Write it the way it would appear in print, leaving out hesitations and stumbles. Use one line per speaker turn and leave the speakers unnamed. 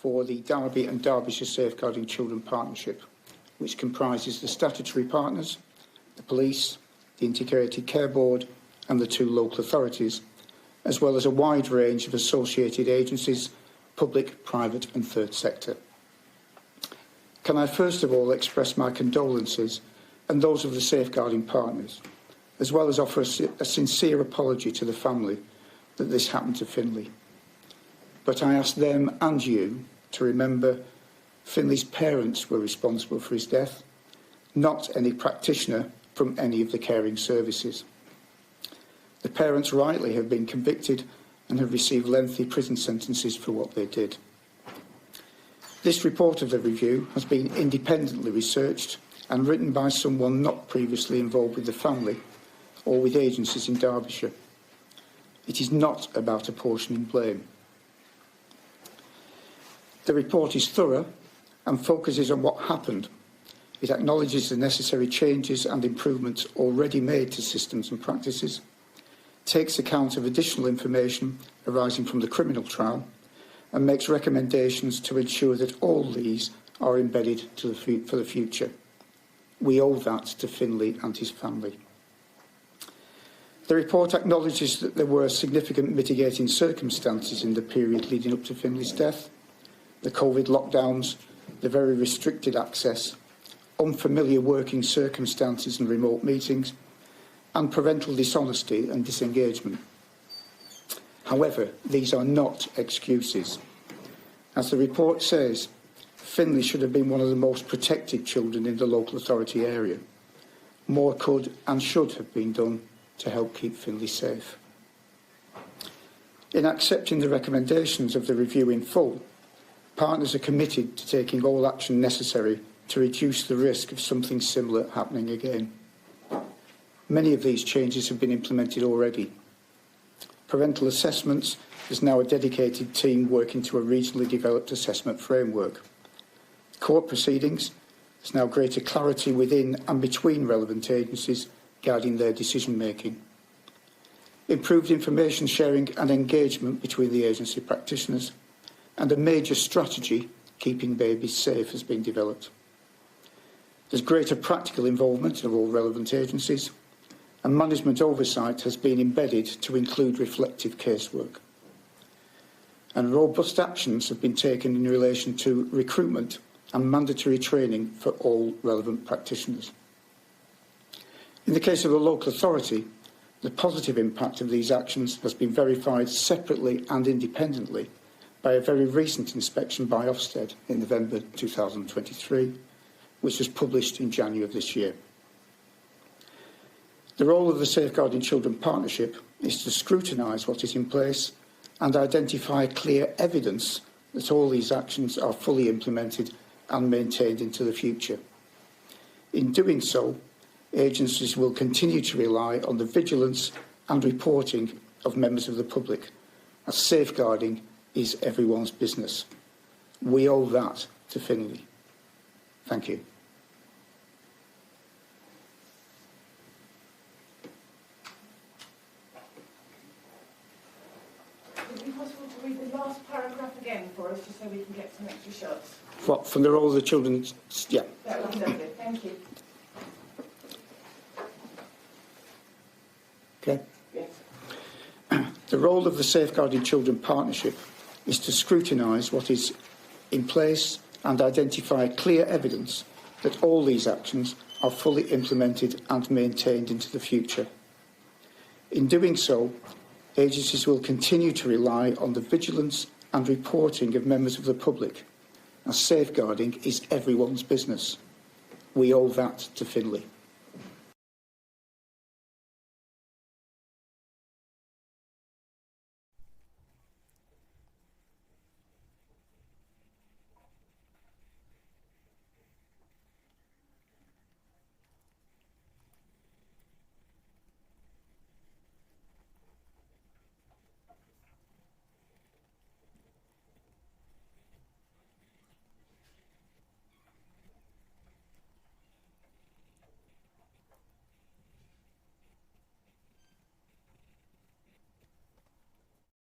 for the Derby and Derbyshire Safeguarding Children Partnership, which comprises the statutory partners, the police, the Integrated Care Board and the 2 local authorities, as well as a wide range of associated agencies, public, private and third sector. Can I first of all express my condolences and those of the safeguarding partners, as well as offer a sincere apology to the family that this happened to Finley. But I ask them and you to remember Finley's parents were responsible for his death, not any practitioner from any of the caring services. The parents rightly have been convicted and have received lengthy prison sentences for what they did. This report of the review has been independently researched and written by someone not previously involved with the family or with agencies in Derbyshire. It is not about apportioning blame. The report is thorough and focuses on what happened. It acknowledges the necessary changes and improvements already made to systems and practices, takes account of additional information arising from the criminal trial, and makes recommendations to ensure that all these are embedded for the future. We owe that to Finley and his family. The report acknowledges that there were significant mitigating circumstances in the period leading up to Finley's death: the COVID lockdowns, the very restricted access, unfamiliar working circumstances and remote meetings, and parental dishonesty and disengagement. However, these are not excuses. As the report says, Finley should have been one of the most protected children in the local authority area. More could and should have been done to help keep Finley safe. In accepting the recommendations of the review in full, partners are committed to taking all action necessary to reduce the risk of something similar happening again. Many of these changes have been implemented already. Parental assessments is now a dedicated team working to a regionally developed assessment framework. Court proceedings is now greater clarity within and between relevant agencies guiding their decision making. Improved information sharing and engagement between the agency practitioners, and a major strategy keeping babies safe has been developed. There's greater practical involvement of all relevant agencies, and management oversight has been embedded to include reflective casework. And robust actions have been taken in relation to recruitment and mandatory training for all relevant practitioners. In the case of the local authority, the positive impact of these actions has been verified separately and independently by a very recent inspection by Ofsted in November 2023, which was published in January of this year. The role of the Safeguarding Children Partnership is to scrutinise what is in place and identify clear evidence that all these actions are fully implemented and maintained into the future. In doing so, agencies will continue to rely on the vigilance and reporting of members of the public, as safeguarding is everyone's business. We owe that to Finley. Thank you.
Would it be possible to read the last paragraph again for us, just so we can get some extra shots?
What, from the role of the children? Yeah.
That would be lovely. Thank you.
Okay.
Yes.
The role of the Safeguarding Children Partnership is to scrutinise what is in place and identify clear evidence that all these actions are fully implemented and maintained into the future. In doing so, agencies will continue to rely on the vigilance and reporting of members of the public, as safeguarding is everyone's business. We owe that to Finley.